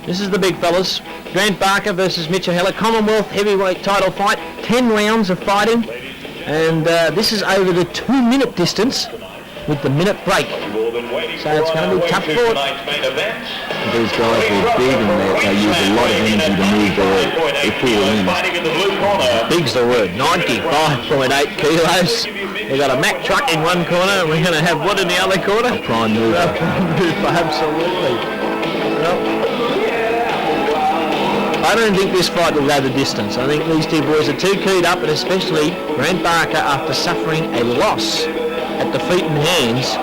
This is the big fellas. Grant Barker versus Mitch O'Heller, Commonwealth heavyweight title fight. 10 rounds of fighting. And this is over the 2-minute distance with the minute break. So it's going to be tough fought. These guys are big and they use a lot of energy to move their full limbs. Big's the word, 95.8 kilos. We've got a Mack truck in one corner and we're going to have what in the other corner? A prime mover. Absolutely. Well, I don't think this fight will go the distance. I think these two boys are too keyed up, and especially Grant Barker after suffering a loss at the feet and hands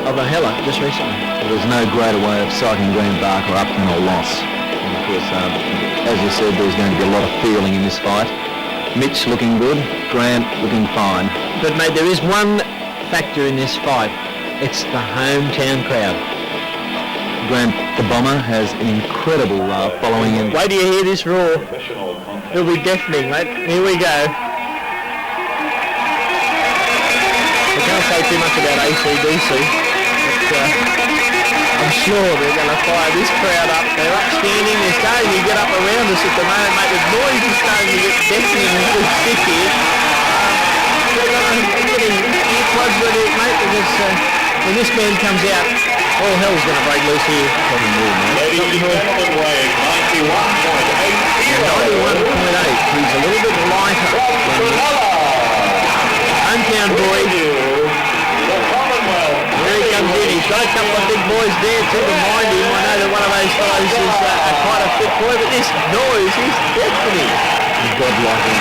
of O'Heller just recently. Well, there's no greater way of psyching Grant Barker up than a loss. And of course, as you said, there's going to be a lot of feeling in this fight. Mitch looking good, Grant looking fine. But mate, there is one factor in this fight. It's the hometown crowd. Grant the Bomber has an incredible following. And wait till you hear this roar. It'll be deafening, mate. Here we go. I can't say too much about AC/DC, but I'm sure they're going to fire this crowd up. They're upstanding. They're starting to get up around us at the moment, mate. The noise is starting to get deafening and too thick here. I'm getting earplugs ready, mate, because when this man comes out, all hell's going to break loose here. Ladies and gentlemen, weighing 91.8 kilos. 91.8. He's a little bit lighter. Hometown boy. The Commonwealth. Here he comes in. He's got a couple of big boys there too to mind him. I know that one of those fellows is quite a fit boy, but this noise is deafening. He's godlike.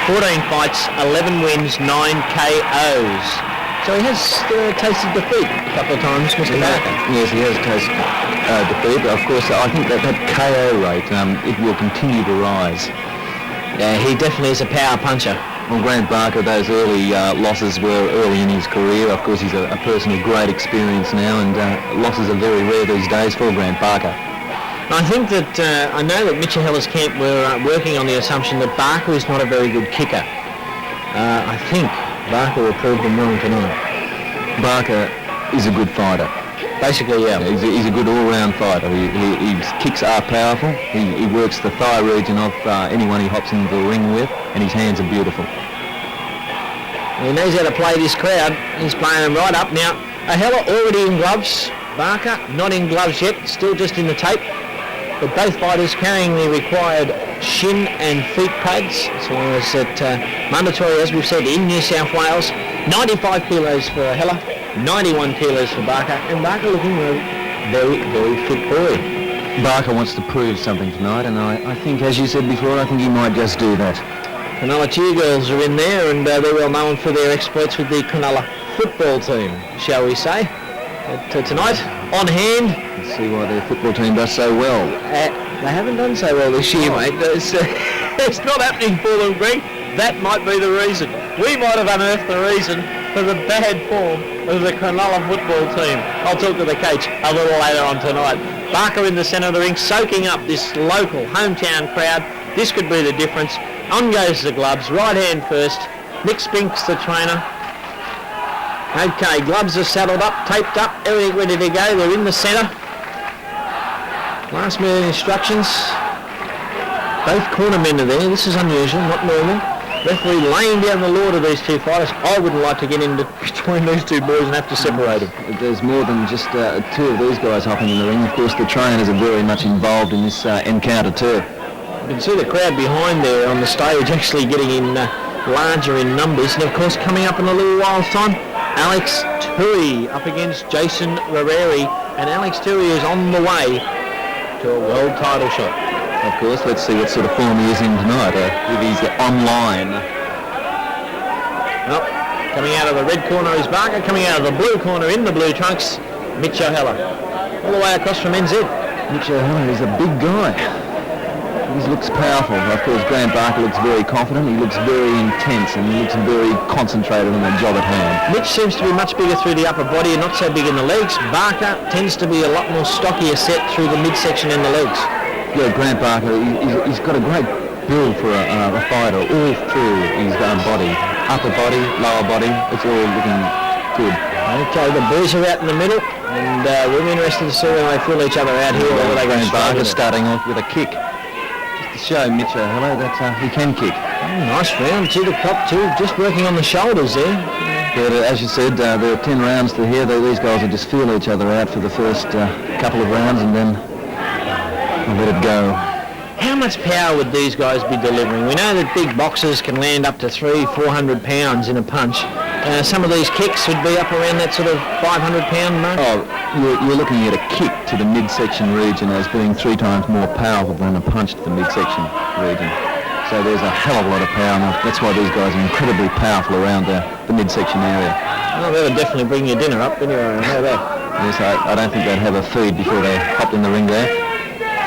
14 fights, 11 wins, 9 KOs. So he has tasted defeat a couple of times, Mr. Barker. Yes, he has tasted defeat, but of course I think that KO rate, it will continue to rise. Yeah, he definitely is a power puncher. Well, Grant Barker, those early losses were early in his career. Of course, he's a person of great experience now, and losses are very rare these days for Grant Barker. I think that, I know that Mitch O'Heller's camp were working on the assumption that Barker is not a very good kicker. I think Barker will prove them wrong tonight. Barker is a good fighter. Basically, yeah. He's a good all-round fighter. His kicks are powerful. He works the thigh region of anyone he hops into the ring with, and his hands are beautiful. He knows how to play this crowd. He's playing them right up. Now, O'Heller already in gloves. Barker not in gloves yet, still just in the tape. But both fighters carrying the required shin and feet pads. So it's mandatory, as we've said, in New South Wales. 95 kilos for O'Heller, 91 kilos for Barker, and Barker looking a very, very fit boy. Barker wants to prove something tonight, and I think, as you said before, I think he might just do that. Cronulla Cheer Girls are in there, and they're well known for their exploits with the Cronulla football team, shall we say. But, tonight, on hand. Let's see why their football team does so well. They haven't done so well this year, mate. It's not happening for them, Greg. That might be the reason. We might have unearthed the reason for the bad form of the Cronulla football team. I'll talk to the coach a little later on tonight. Barker in the centre of the ring, soaking up this local hometown crowd. This could be the difference. On goes the gloves, right hand first. Nick Spinks, the trainer. Okay, gloves are saddled up, taped up, everything ready to go. They're in the centre. Last minute instructions. Both corner men are there. This is unusual, not normal. Referee laying down the law to these two fighters. I wouldn't like to get in between these two boys and have to separate them. There's more than just two of these guys hopping in the ring. Of course, the trainers are very much involved in this encounter too. You can see the crowd behind there on the stage actually getting in larger in numbers. And of course, coming up in a little while's time, Alex Tui up against Jason Rareri. And Alex Tui is on the way to a world title shot. Of course, let's see what sort of form he is in tonight, if he's online. Well, coming out of the red corner is Barker, coming out of the blue corner in the blue trunks, Mitch O'Heller. All the way across from NZ. Mitch O'Heller is a big guy. He looks powerful. Of course, Grant Barker looks very confident, he looks very intense, and he looks very concentrated on the job at hand. Mitch seems to be much bigger through the upper body and not so big in the legs. Barker tends to be a lot more stockier set through the midsection and the legs. Yeah, Grant Barker, he's got a great build for a fighter all through his body. Upper body, lower body, it's all looking good. Okay, the boys are out in the middle. And we'll be interested to see whether they fill each other out here or whether they go straight Barker in. starting off with a kick. Just to show Mitch hello that he can kick. Nice round to the top too, just working on the shoulders there. But as you said, there are 10 rounds to here. These guys will just feel each other out for the first couple of rounds and then let it go. How much power would these guys be delivering? We know that big boxers can land up to 300-400 pounds in a punch. Some of these kicks would be up around that sort of 500-pound mark. Oh, you're looking at a kick to the midsection region as being 3 times more powerful than a punch to the midsection region. So there's a hell of a lot of power, and that's why these guys are incredibly powerful around the midsection area. Well, they would definitely bring your dinner up, anyway. How that? Yes, I don't think they'd have a feed before they hopped in the ring there.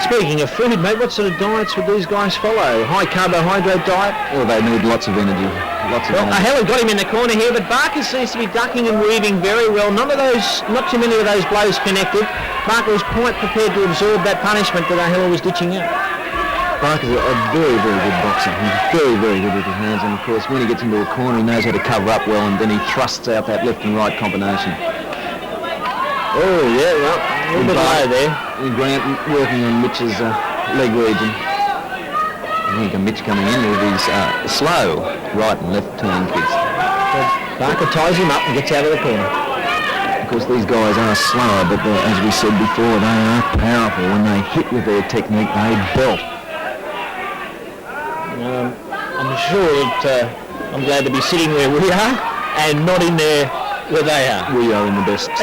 Speaking of food, mate, what sort of diets would these guys follow? High carbohydrate diet? Well, they need lots of energy. Well, Hella got him in the corner here, but Barker seems to be ducking and weaving very well. Not too many of those blows connected. Barker was quite prepared to absorb that punishment that Hella was ditching out. Barker's a very, very good boxer. He's very, very good with his hands, and of course when he gets into a corner he knows how to cover up well, and then he thrusts out that left and right combination. Oh yeah, well, a little bit low there. Grant working on Mitch's leg region. I think Mitch coming in with his slow right and left turning kicks. Barker ties him up and gets out of the corner. Of course these guys are slower, but as we said before, they are powerful. When they hit with their technique, they belt. I'm sure that I'm glad to be sitting where we are and not in there where they are. We are in the best spot.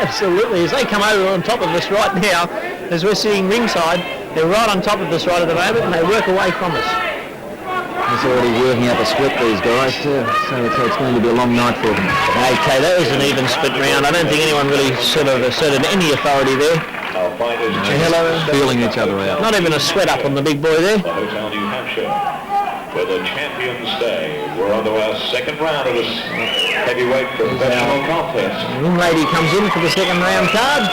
Absolutely. As they come over on top of us right now, as we're sitting ringside, they're right on top of us right at the moment and they work away from us. It's already working out the split, these guys too, so it's going to be a long night for them. Okay, that was an even split round. I don't think anyone really sort of asserted any authority there. Feeling each other out. Not even a sweat up on the big boy there. The Hotel New Hampshire, where the champions stay. We're on to our second round of this heavyweight professional contest. Ring lady comes in for the second round card.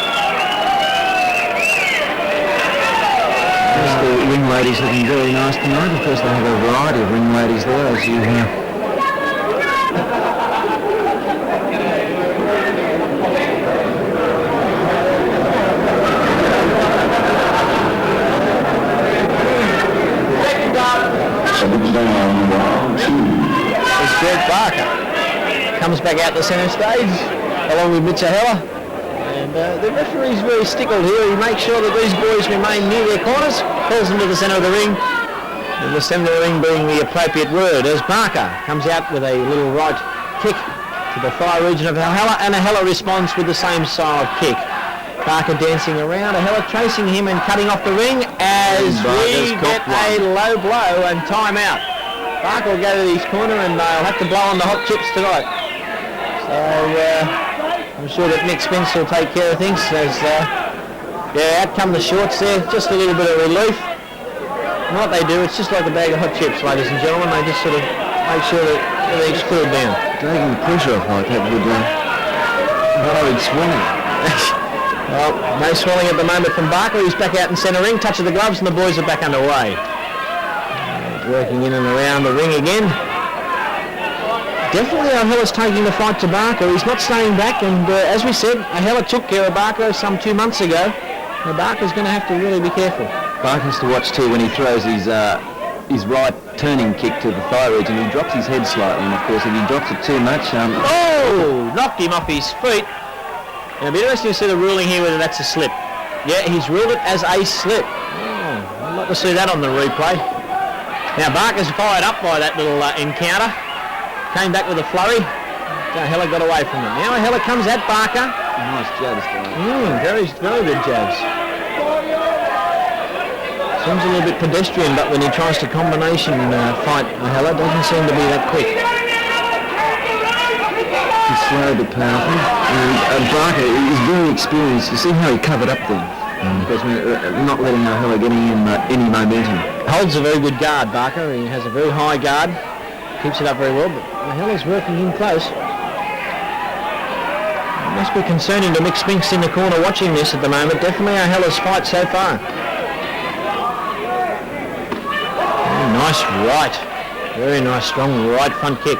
The ring ladies looking very nice tonight. Of course, they have a variety of ring ladies there, as you hear. It's Greg Barker. Comes back out the centre stage, along with Mitch Hella. And the referee's very stickled here. He makes sure that these boys remain near their corners, calls them to the centre of the ring, and the centre of the ring being the appropriate word, as Barker comes out with a little right kick to the thigh region of Hella, and Hella responds with the same style of kick. Barker dancing around, Hella chasing him and cutting off the ring as we get a low blow and time out. Barker will go to his corner and they'll have to blow on the hot chips tonight. So I'm sure that Nick Spence will take care of things. As, out come the shorts there, just a little bit of relief. And what they do, it's just like a bag of hot chips, ladies and gentlemen. They just sort of make sure that everything's cooled down. Taking the pressure off like that would avoid swelling. Well, no swelling at the moment from Barker. He's back out in centre ring, touch of the gloves, and the boys are back underway. Working in and around the ring again. Definitely Hella's taking the fight to Barker. He's not staying back, and as we said, Hella took care of Barker some 2 months ago. Now Barker's going to have to really be careful. Barker has to watch too when he throws his right turning kick to the thigh region. He drops his head slightly, and of course if he drops it too much... knocked him off his feet. It'll be interesting to see the ruling here whether that's a slip. Yeah, he's ruled it as a slip. I'd like to see that on the replay. Now Barker's fired up by that little encounter. Came back with a flurry. Hella got away from him. Now Hella comes at Barker. Nice jabs, guys. Very, very good jabs. Seems a little bit pedestrian, but when he tries to combination fight Hella, doesn't seem to be that quick. He's slow but powerful. And Barker is very experienced. You see how he covered up there? Because we're not letting Hella getting in any momentum. Holds a very good guard, Barker. He has a very high guard. Keeps it up very well, but Hella's working in close. It must be concerning to Mick Spinks in the corner watching this at the moment. Definitely Hella's fight so far. Very nice right. Very nice strong right front kick.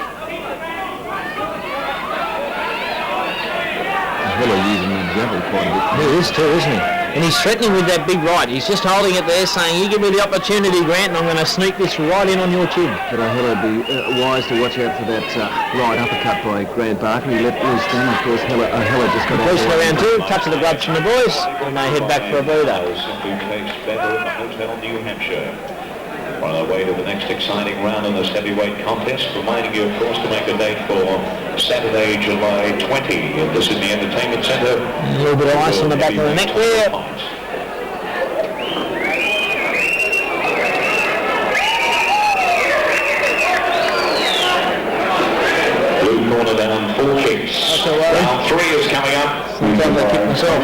Hella using that level quite a bit. He is too, isn't he? And he's threatening with that big right. He's just holding it there saying, you give me the opportunity, Grant, and I'm going to sneak this right in on your chin. But O'Hella would be wise to watch out for that right uppercut by Grant Barker. He let loose then, of course, O'Hella just got out. Police around two, touch of the gloves from the boys, and they head back for a bout. Simply takes better at the Hotel New Hampshire. On our way to the next exciting round in this heavyweight contest, reminding you, of course, to make a date for Saturday, July 20 at the Sydney Entertainment Centre. A little bit of ice on the back of the neck there. Blue corner down, 4 kicks. Round 3 is coming up. Sometimes I kick myself.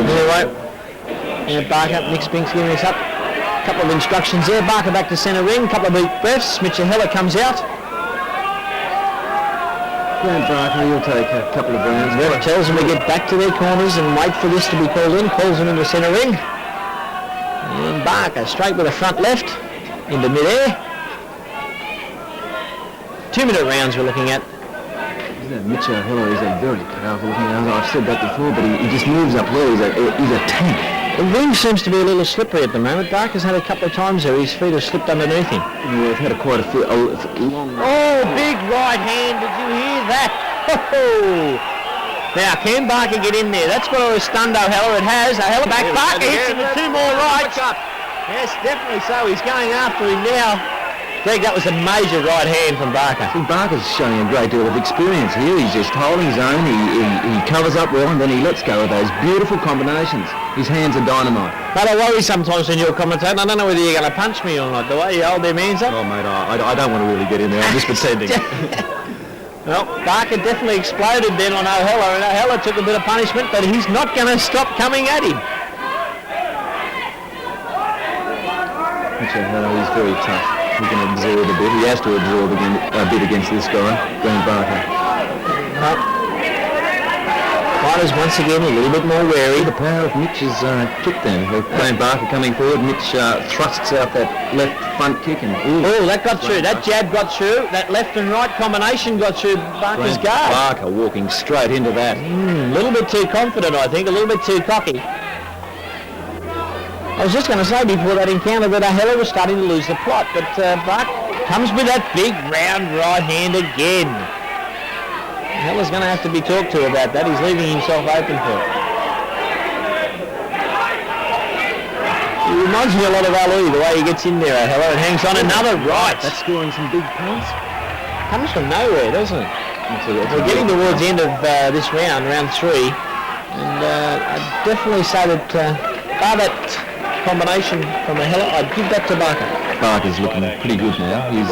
Anyway. And Barker, Nick Spinks giving us up. Couple of instructions there. Barker back to centre ring. Couple of deep breaths. Mitch O'Hella comes out. Grant Barker, he'll take a couple of rounds. Ref tells them to get back to their corners and wait for this to be called in. Calls them in the centre ring. And Barker straight with a front left into mid-air. 2-minute rounds we're looking at. Mitch O'Hella is a very powerful looking man. I've said that before, but he just moves up well. He's a tank. The ring seems to be a little slippery at the moment. Barker's had a couple of times there. His feet have slipped underneath him. Yeah, we've had quite a long... Oh, big right hand. Did you hear that? Oh. Now, can Barker get in there? That's what I was stunned O'Hella. It has. O'Hella back. Barker hits him with 2 more rights. Yes, definitely so. He's going after him now. Greg, that was a major right hand from Barker. I think Barker's showing a great deal of experience here. He's just holding his own. He covers up well and then he lets go of those beautiful combinations. His hands are dynamite. But I worry sometimes when you're commentating. I don't know whether you're going to punch me or not. The way you hold them hands up. Oh, mate, I don't want to really get in there. I'm just pretending. Well, Barker definitely exploded then on O'Hella, and O'Hella took a bit of punishment, but he's not going to stop coming at him. Mitch O'Hella is very tough. He can absorb a bit. He has to absorb a bit against this guy, Grant Barker. Fighters once again a little bit more wary. The power of Mitch's kick then. With Grant Barker coming forward, Mitch thrusts out that left front kick and... Oh, that got through. That jab got through. That left and right combination got through Barker's guard. Barker walking straight into that. A little bit too confident, I think. A little bit too cocky. I was just going to say before that encounter that O'Hella was starting to lose the plot, but Barker comes with that big round right hand again. O'Hella's going to have to be talked to about that. He's leaving himself open for it. He reminds me a lot of Ali, the way he gets in there, O'Hella, and hangs on another right. That's scoring some big points. Comes from nowhere, doesn't it? We're getting towards the end of this round 3, and I'd definitely say that bar that combination from O'Hella, I'd give that to Barker. Barker's looking pretty good now. He's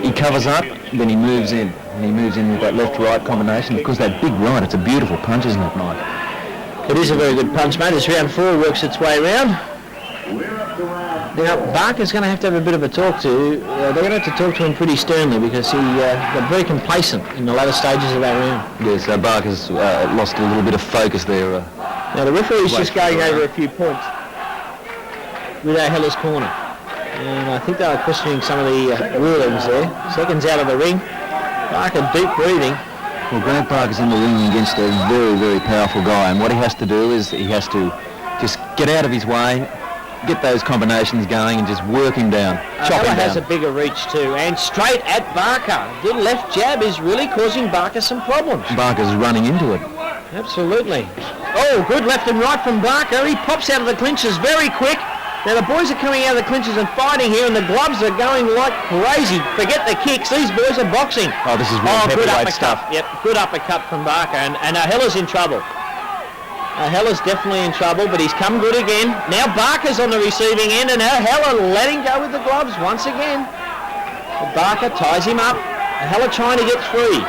he covers up, then he moves in. And he moves in with that left-right combination. Because that big right, it's a beautiful punch, isn't it, Mike? It is a very good punch, mate. As round 4 works its way around. Now, Barker's going to have a bit of a talk to. They're going to have to talk to him pretty sternly because he got very complacent in the latter stages of that round. Yes, Barker's lost a little bit of focus there. Now, the referee's just going over a few points with O'Hella's corner. And I think they were questioning some of the rulings there. Seconds out of the ring. Barker deep breathing. Well, Grant Barker's in the ring against a very, very powerful guy. And what he has to do is he has to just get out of his way, get those combinations going and just work him down. Chop him down. Has a bigger reach too. And straight at Barker. The left jab is really causing Barker some problems. Barker's running into it. Absolutely. Oh, good left and right from Barker. He pops out of the clinches very quick. Now the boys are coming out of the clinches and fighting here, and the gloves are going like crazy. Forget the kicks. These boys are boxing. Oh, this is real heavyweight stuff. Yep, good uppercut from Barker, and O'Hella's in trouble. O'Hella's definitely in trouble, but he's come good again. Now Barker's on the receiving end, and O'Hella letting go with the gloves once again. But Barker ties him up. O'Hella trying to get free.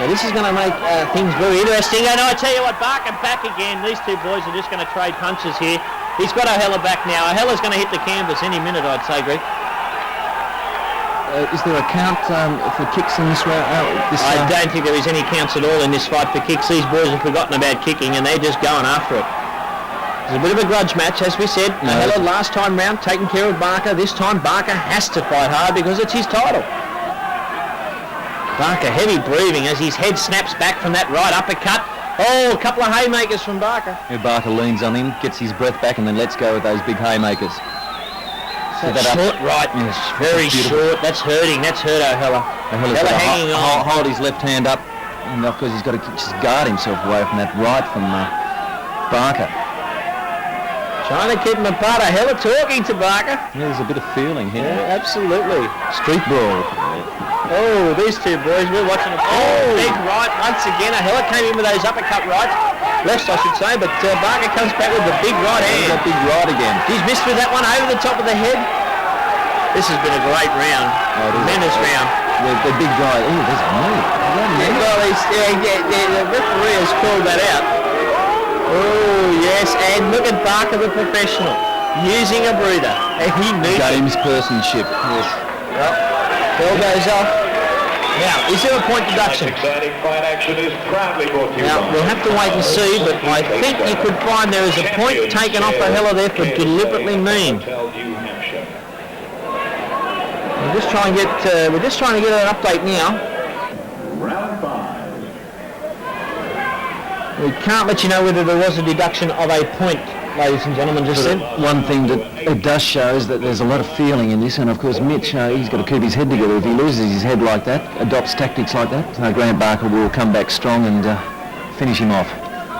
Now this is going to make things very interesting. And I tell you what, Barker back again. These two boys are just going to trade punches here. He's got O'Hella back now. O'Hella's going to hit the canvas any minute, I'd say, Greg. Is there a count for kicks in this round? I don't think there is any counts at all in this fight for kicks. These boys have forgotten about kicking and they're just going after it. It's a bit of a grudge match, as we said. O'Hella last time round taking care of Barker. This time Barker has to fight hard because it's his title. Barker heavy breathing as his head snaps back from that right uppercut. Oh, a couple of haymakers from Barker. Barker leans on him, gets his breath back, and then lets go with those big haymakers. That's short, right? Yes, very short. That's hurting. That's hurt O'Hella. O'Hella's got to hanging on. hold his left hand up, and of course he's got to just guard himself away from that right from Barker. Trying to keep him apart. O'Hella talking to Barker. Yeah, there's a bit of feeling here. Yeah, absolutely. Street brawl. Oh, these two boys, we're watching them. Oh, big right once again. O'Hella came in with those uppercut rights. Left, I should say, but Barker comes back with the big right hand. That big right again. He's missed with that one over the top of the head. This has been a great round. Tremendous round. The big guy. Oh, there's a knee. Well, the referee has called that out. Oh, yes, and look at Barker, the professional, using a breather. And he needs gamespersonship. Yes. Well, bell goes off. Now, is there a point deduction? Exciting fight action is proudly brought to you. Now, we'll have to wait and see, but I think you could find there is a point taken off O'Hella there for deliberately mean. We're just trying to get an update now. Round 5. We can't let you know whether there was a deduction of a point, ladies and gentlemen, just then. One thing that it does show is that there's a lot of feeling in this, and of course Mitch, he's got to keep his head together. If he loses his head like that, adopts tactics like that, Grant Barker will come back strong and finish him off.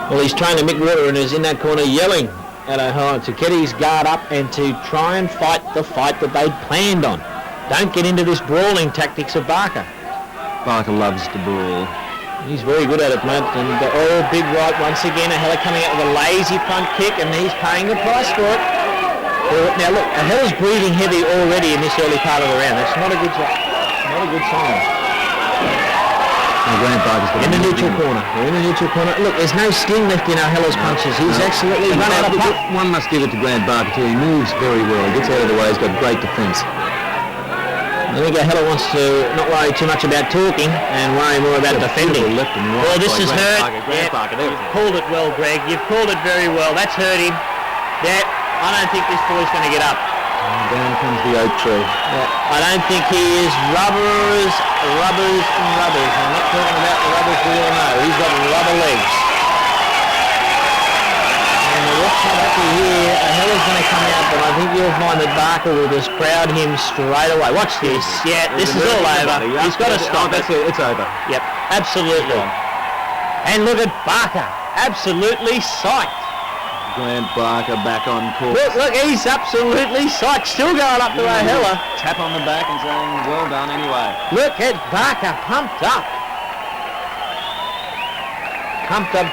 Well, his trainer Mick Watering is in that corner yelling at O'Hara to get his guard up and to try and fight the fight that they'd planned on. Don't get into this brawling tactics of Barker. Barker loves to brawl. He's very good at it, mate. And big right once again. O'Hara coming out with a lazy front kick, and he's paying the price for it. Now look, O'Hara's breathing heavy already in this early part of the round. That's not a good sign. Grant Barker's got in the neutral corner. We're in the neutral corner. Look, there's no sting left in O'Hara's punches. He's absolutely run out of puck. One must give it to Grant Barker too. He moves very well. He gets out of the way. He's got great defence. I think O'Hara wants to not worry too much about talking and worry more about defending. Left and right. Well, this is hurt. Barker, You've called it well, Greg. You've called it very well. That's hurt him. Yeah, I don't think this boy's going to get up. And down comes the oak tree. I don't think he is rubbers. I'm not talking about the rubbers we all know. He's got rubber legs. And what's not happy here, O'Hara's going to come out, but I think you'll find that Barker will just crowd him straight away. Watch this. Yeah, this is all over. He's got to stop it. It's over. Yep, absolutely. And look at Barker. Absolutely psyched. Grant Barker back on course. Look, he's absolutely psyched. Still going up to O'Hara. Tap on the back and saying, well done anyway. Look at Barker, pumped up.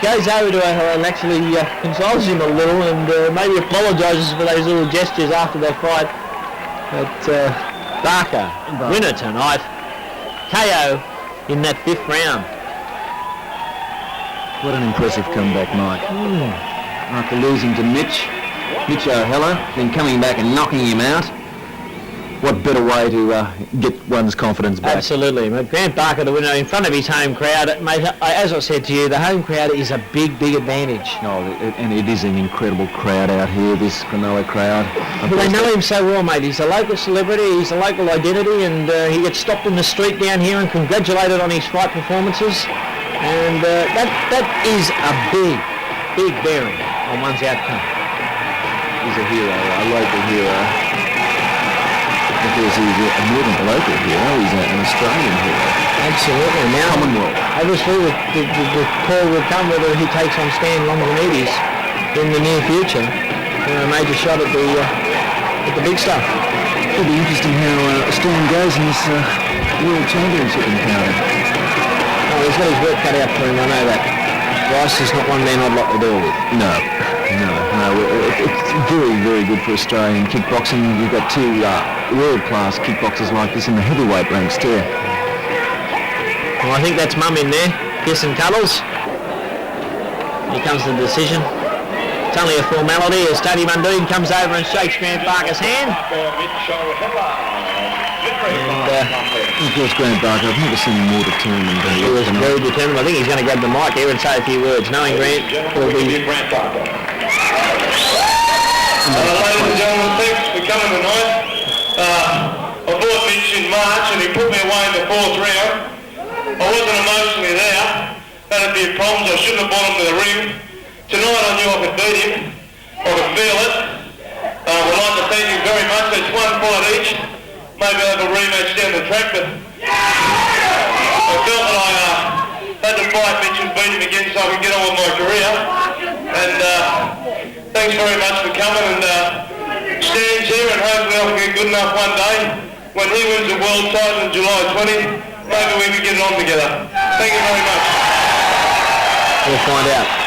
Goes over to O'Hara and actually consoles him a little and maybe apologises for those little gestures after their fight. But Barker, winner tonight. KO in that 5th round. What an impressive comeback, Mike. After losing to Mitch O'Hara, then coming back and knocking him out. What better way to get one's confidence back? Absolutely. Grant Barker, the winner, in front of his home crowd. Mate, as I said to you, the home crowd is a big advantage. No, and it is an incredible crowd out here, this Cronulla crowd. Well, they know him so well, mate. He's a local celebrity, he's a local identity, and he gets stopped in the street down here and congratulated on his fight performances. And that is a big bearing on one's outcome. He's a hero, a local hero. Because he's more than a local hero, he's an Australian hero. Absolutely. Now, Commonwealth. Obviously, the call will come whether he takes on Stan Longinidis in the near future. A major shot at the big stuff. It'll be interesting how Stan goes in this World Championship encounter. Oh, he's got his work cut out for him, I know that. Rice is not one man I'd like to deal with. No. It's very good for Australian kickboxing. You've got two world-class kickboxers like this in the heavyweight ranks too. Well, I think that's Mum in there, kissing cuddles. Here comes the decision. It's only a formality as Tony Mundine comes over and shakes Grant Barker's hand. And of course, Grant Barker, I've never seen him more determined. He was very determined. I think he's going to grab the mic here and say a few words, knowing Grant will be... Ladies and gentlemen, thanks for coming tonight. I fought Mitch in March and he put me away in the 4th round. I wasn't emotionally there, but had a few problems. I shouldn't have brought him to the ring. Tonight I knew I could beat him. I could feel it. We'd like to thank you very much. It's one fight each. Maybe I'll have a rematch down the track, but I felt that I had to fight Mitch and beat him again so I could get on with my career. And thanks very much for coming, and Stan's here, and hopefully I'll get good enough one day when he wins the world title in July 20. Maybe we can get it on together. Thank you very much. We'll find out.